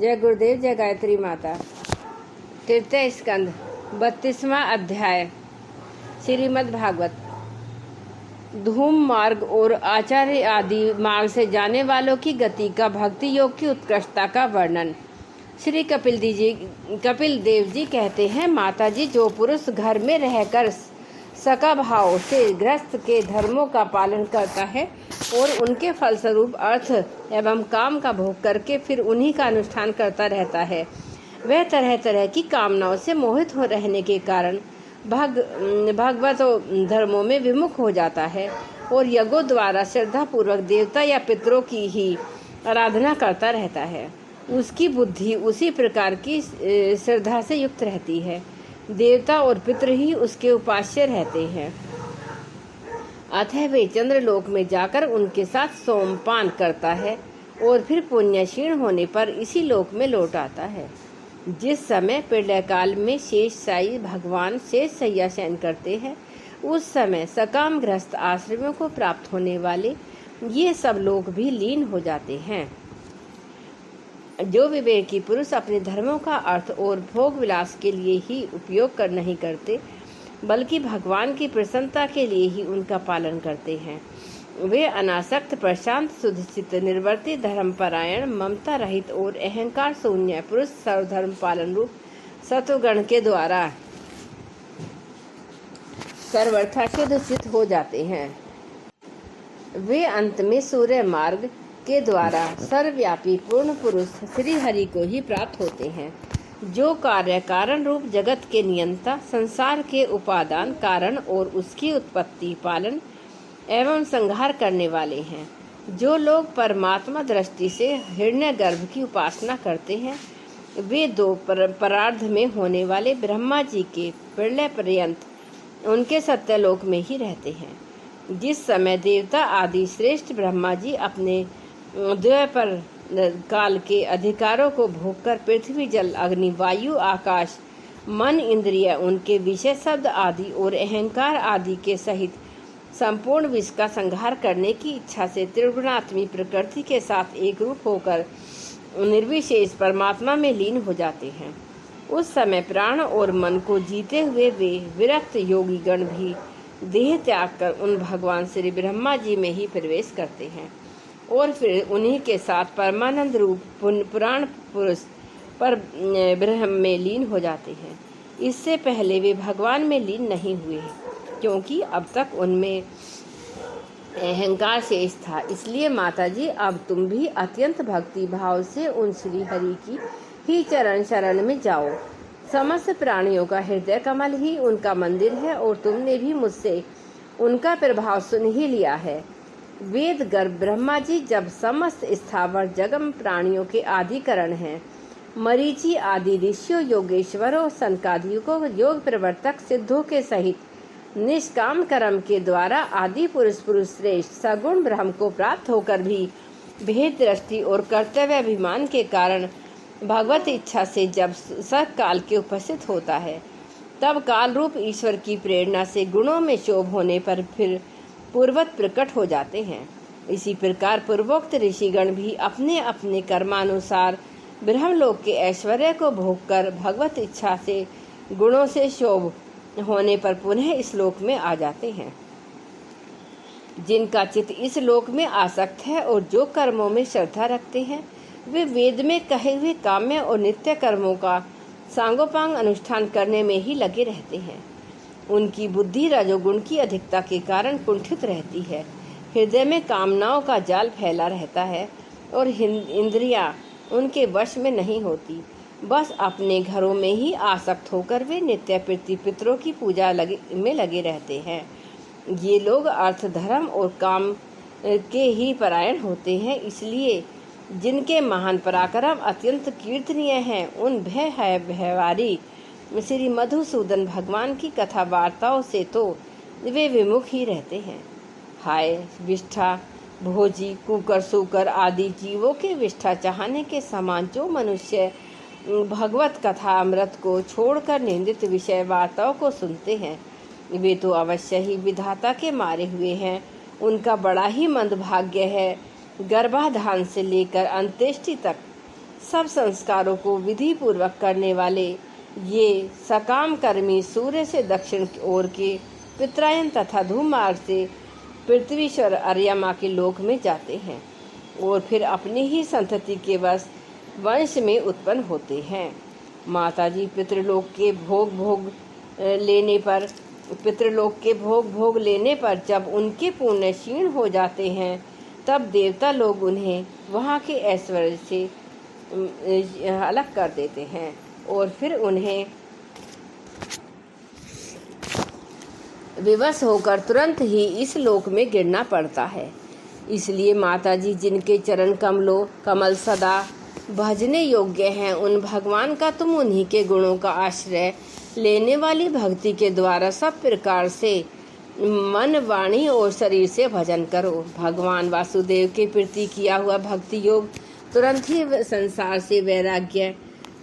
जय गुरुदेव, जय गायत्री माता। तृतीय स्कंद 32वां अध्याय। श्रीमद् भागवत। धूम मार्ग और आचार्य आदि मार्ग से जाने वालों की गति का भक्ति योग की उत्कृष्टता का वर्णन। श्री कपिल देव जी कहते हैं, माता जी, जो पुरुष घर में रहकर सका भाव से गृहस्थ के धर्मों का पालन करता है और उनके फलस्वरूप अर्थ एवं काम का भोग करके फिर उन्हीं का अनुष्ठान करता रहता है, वह तरह तरह की कामनाओं से मोहित हो रहने के कारण भगवत धर्मों में विमुख हो जाता है और यज्ञों द्वारा श्रद्धा पूर्वक देवता या पितरों की ही आराधना करता रहता है। उसकी बुद्धि उसी प्रकार की श्रद्धा से युक्त रहती है। देवता और पितृ ही उसके उपास्य रहते हैं। अतः वे चंद्रलोक में जाकर उनके साथ सोमपान करता है और फिर पुण्य क्षीण होने पर इसी लोक में लौट आता है। जिस समय प्रलय काल में शेष साई भगवान शेष शैया शयन करते हैं, उस समय सकाम गृहस्थ आश्रमों को प्राप्त होने वाले ये सब लोग भी लीन हो जाते हैं। जो विवेकी पुरुष अपने धर्मों का अर्थ और भोग विलास के लिए ही उपयोग नहीं करते, बल्कि भगवान की प्रसन्नता के लिए ही उनका पालन करते हैं, वे अनासक्त, प्रशांत, सुधिचित, निर्वर्ती, धर्मपरायण, ममता रहित और अहंकार शून्य पुरुष सर्वधर्म पालन रूप सत्वगण के द्वारा सर्वथा शुद्धचित हो जाते हैं। वे अंत में सूर्य मार्ग के द्वारा सर्वव्यापी पूर्ण पुरुष श्री हरि को ही प्राप्त होते हैं, जो कार्य कारण रूप जगत के नियंता, संसार के उपादान कारण और उसकी उत्पत्ति, पालन एवं संहार करने वाले हैं। जो लोग परमात्मा दृष्टि से हिरण्यगर्भ की उपासना करते हैं, वे दो परार्ध में होने वाले ब्रह्मा जी के प्रलय पर्यंत उनके सत्यलोक में ही रहते हैं। जिस समय देवता आदि श्रेष्ठ ब्रह्मा जी अपने द्वैपर काल के अधिकारों को भोगकर पृथ्वी, जल, अग्नि, वायु, आकाश, मन, इंद्रिय, उनके विषय शब्द आदि और अहंकार आदि के सहित संपूर्ण विश्व का संहार करने की इच्छा से त्रिगुणात्मी प्रकृति के साथ एक रूप होकर निर्विशेष परमात्मा में लीन हो जाते हैं, उस समय प्राण और मन को जीते हुए वे विरक्त योगी गण भी देह त्याग कर उन भगवान श्री ब्रह्मा जी में ही प्रवेश करते हैं और फिर उन्हीं के साथ परमानंद रूप पुराण पुरुष पर ब्रह्म में लीन हो जाते हैं। इससे पहले वे भगवान में लीन नहीं हुए हैं, क्योंकि अब तक उनमें अहंकार शेष था। इसलिए माता जी, अब तुम भी अत्यंत भक्ति भाव से उन श्री हरि की ही चरण शरण में जाओ। समस्त प्राणियों का हृदय कमल ही उनका मंदिर है और तुमने भी मुझसे उनका प्रभाव सुन ही लिया है। वेद गर्भ ब्रह्मा जी जब समस्त स्थावर जगम प्राणियों के आदिकरण हैं, मरीचि आदि ऋषियों, योगेश्वरों, सनकादियों को योग प्रवर्तक सिद्धों के सहित निष्काम कर्म के द्वारा आदि पुरुष श्रेष्ठ सगुण ब्रह्म को प्राप्त होकर भी भेद दृष्टि और कर्तव्य अभिमान के कारण भगवत इच्छा से जब सकाल के उपस्थित होता है, तब काल रूप ईश्वर की प्रेरणा से गुणों में शोभ होने पर फिर पूर्वत प्रकट हो जाते हैं। इसी प्रकार पूर्वोक्त ऋषिगण भी अपने अपने कर्मानुसार ब्रह्मलोक के ऐश्वर्य को भोग कर भगवत इच्छा से गुणों से शोभ होने पर पुनः इस लोक में आ जाते हैं। जिनका चित्त इस लोक में आसक्त है और जो कर्मों में श्रद्धा रखते हैं, वे वेद में कहे हुए काम्य और नित्य कर्मों का सांगोपांग अनुष्ठान करने में ही लगे रहते हैं। उनकी बुद्धि रजोगुण की अधिकता के कारण कुंठित रहती है, हृदय में कामनाओं का जाल फैला रहता है और इंद्रियां उनके वश में नहीं होती। बस अपने घरों में ही आसक्त होकर वे नित्य पितरों की पूजा में लगे रहते हैं। ये लोग अर्थ, धर्म और काम के ही परायण होते हैं। इसलिए जिनके महान पराक्रम अत्यंत कीर्तनीय हैं, उन भयवारी श्री मधुसूदन भगवान की कथा वार्ताओं से तो वे विमुख ही रहते हैं। हाय विष्ठा भोजी, कुकर, सूकर आदि जीवों के विष्ठा चाहने के समान जो मनुष्य भगवत कथा अमृत को छोड़कर निंदित विषय वार्ताओं को सुनते हैं, वे तो अवश्य ही विधाता के मारे हुए हैं। उनका बड़ा ही मंदभाग्य है। गर्भाधान से लेकर अंत्येष्टि तक सब संस्कारों को विधि पूर्वक करने वाले ये सकाम कर्मी सूर्य से दक्षिण ओर के पित्रायन तथा धूमार्ग से पृथ्वीश्वर अर्यमा के लोक में जाते हैं और फिर अपनी ही संतति के वंश में उत्पन्न होते हैं। माताजी पितृलोक के भोग लेने पर जब उनके पुण्य क्षीण हो जाते हैं तब देवता लोग उन्हें वहाँ के ऐश्वर्य से अलग कर देते हैं और फिर उन्हें विवश होकर तुरंत ही इस लोक में गिरना पड़ता है। इसलिए माताजी जिनके चरण कमल सदा भजने योग्य हैं, उन भगवान का तुम उन्हीं के गुणों का आश्रय लेने वाली भक्ति के द्वारा सब प्रकार से मन, वाणी और शरीर से भजन करो। भगवान वासुदेव के प्रति किया हुआ भक्ति योग तुरंत ही संसार से वैराग्य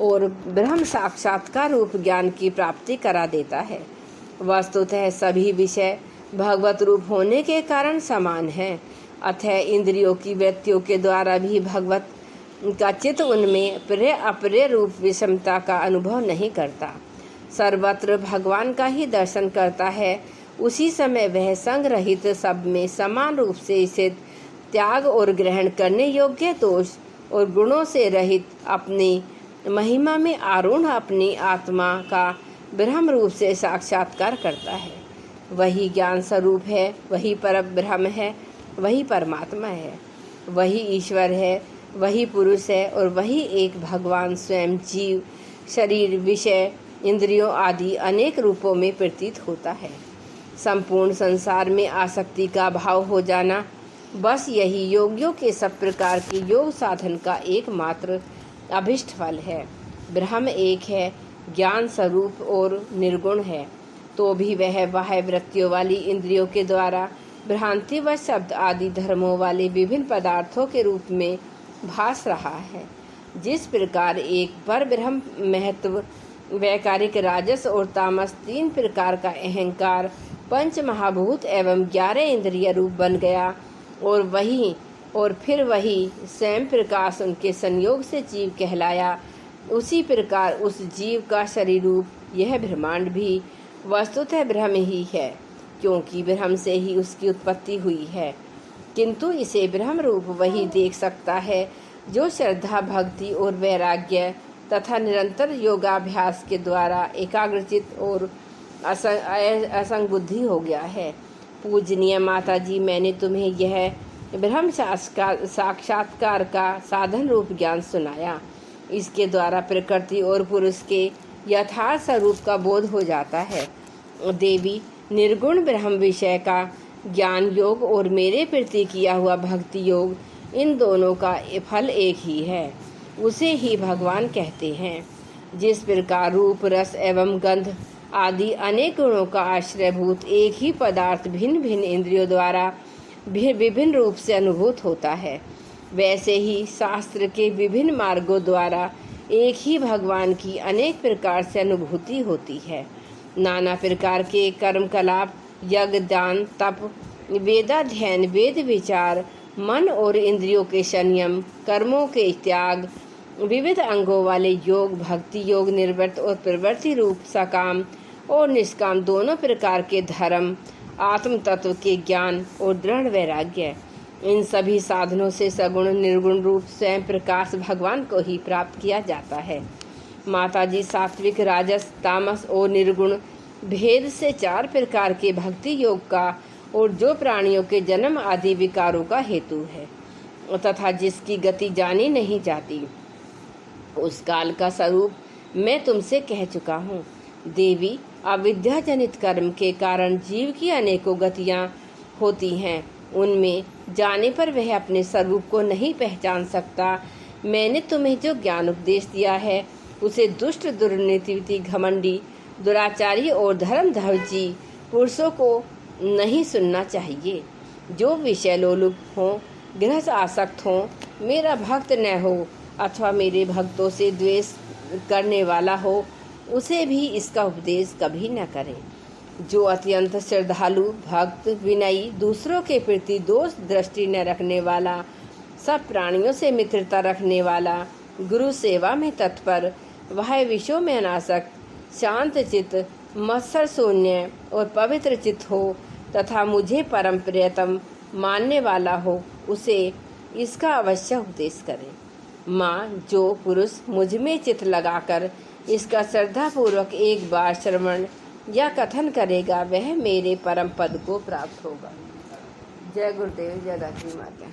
और ब्रह्म साक्षात्कार रूप ज्ञान की प्राप्ति करा देता है। वस्तुतः सभी विषय भगवत रूप होने के कारण समान हैं, अतः इंद्रियों की वृत्तियों के द्वारा भी भगवत का चित्त उनमें प्रिय अप्रिय रूप विषमता का अनुभव नहीं करता। सर्वत्र भगवान का ही दर्शन करता है। उसी समय वह संग रहित सब में समान रूप से इसे त्याग और ग्रहण करने योग्य दोष और गुणों से रहित अपनी महिमा में आरूढ़ अपनी आत्मा का ब्रह्म रूप से साक्षात्कार करता है। वही ज्ञान स्वरूप है, वही परम ब्रह्म है, वही परमात्मा है, वही ईश्वर है, वही पुरुष है और वही एक भगवान स्वयं जीव, शरीर, विषय, इंद्रियों आदि अनेक रूपों में प्रतीत होता है। संपूर्ण संसार में आसक्ति का भाव हो जाना बस यही योगियों के सब प्रकार के योग साधन का एकमात्र अभिष्ट फल है। ब्रह्म एक है, ज्ञान स्वरूप और निर्गुण है, तो भी वह बाह्य वृत्तियों वाली इंद्रियों के द्वारा भ्रांति व शब्द आदि धर्मों वाले विभिन्न पदार्थों के रूप में भास रहा है। जिस प्रकार एक पर ब्रह्म महत्व वैकारिक राजस और तामस तीन प्रकार का अहंकार पंच महाभूत एवं 11 इंद्रिय रूप बन गया और फिर वही स्वयं प्रकाश उनके संयोग से जीव कहलाया, उसी प्रकार उस जीव का शरीर रूप यह ब्रह्मांड भी वस्तुतः ब्रह्म ही है, क्योंकि ब्रह्म से ही उसकी उत्पत्ति हुई है। किंतु इसे ब्रह्म रूप वही देख सकता है जो श्रद्धा, भक्ति और वैराग्य तथा निरंतर योगाभ्यास के द्वारा एकाग्रचित और असंग बुद्धि हो गया है। पूजनीय माता जी, मैंने तुम्हें यह ब्रह्म साक्षात्कार का साधन रूप ज्ञान सुनाया। इसके द्वारा प्रकृति और पुरुष के यथार्थ स्वरूप का बोध हो जाता है। देवी, निर्गुण ब्रह्म विषय का ज्ञान योग और मेरे प्रति किया हुआ भक्ति योग, इन दोनों का फल एक ही है, उसे ही भगवान कहते हैं। जिस प्रकार रूप, रस एवं गंध आदि अनेक गुणों का आश्रयभूत एक ही पदार्थ भिन्न भिन्न इंद्रियों द्वारा विभिन्न रूप से अनुभूत होता है, वैसे ही शास्त्र के विभिन्न मार्गों द्वारा एक ही भगवान की अनेक प्रकार से अनुभूति होती है। नाना प्रकार के कर्मकलाप, यज्ञ, दान, तप, वेदाध्ययन, वेद विचार, मन और इंद्रियों के संयम, कर्मों के त्याग, विविध अंगों वाले योग, भक्ति योग, निर्वृत्त और प्रवृत्ति रूप सकाम और निष्काम दोनों प्रकार के धर्म, आत्म तत्व के ज्ञान और दृढ़ वैराग्य, इन सभी साधनों से सगुण निर्गुण रूप स्वयं प्रकाश भगवान को ही प्राप्त किया जाता है। माताजी, सात्विक, राजस, तामस और निर्गुण भेद से 4 प्रकार के भक्ति योग का और जो प्राणियों के जन्म आदि विकारों का हेतु है तथा जिसकी गति जानी नहीं जाती, उस काल का स्वरूप मैं तुमसे कह चुका हूँ। देवी, अविद्या जनित कर्म के कारण जीव की अनेकों गतियाँ होती हैं, उनमें जाने पर वह अपने स्वरूप को नहीं पहचान सकता। मैंने तुम्हें जो ज्ञान उपदेश दिया है उसे दुष्ट, दुर्नीति, घमंडी, दुराचारी और धर्मध्वजी पुरुषों को नहीं सुनना चाहिए। जो विषय लोलुप हों, गृहस्थ आसक्त हों, मेरा भक्त न हो अथवा मेरे भक्तों से द्वेष करने वाला हो, उसे भी इसका उपदेश कभी न करें। जो अत्यंत श्रद्धालु, भक्त, विनयी, दूसरों के प्रति दोष दृष्टि न रखने वाला, सब प्राणियों से मित्रता रखने वाला, गुरु सेवा में तत्पर, वह विषयों में अनासक्त, शांत चित्त, मत्सर शून्य और पवित्र चित्त हो तथा मुझे परम प्रियतम मानने वाला हो, उसे इसका अवश्य उपदेश करें। माँ, जो पुरुष मुझ में चित्त लगाकर इसका श्रद्धापूर्वक एक बार श्रवण या कथन करेगा, वह मेरे परम पद को प्राप्त होगा। जय गुरुदेव, जय दात्री माता।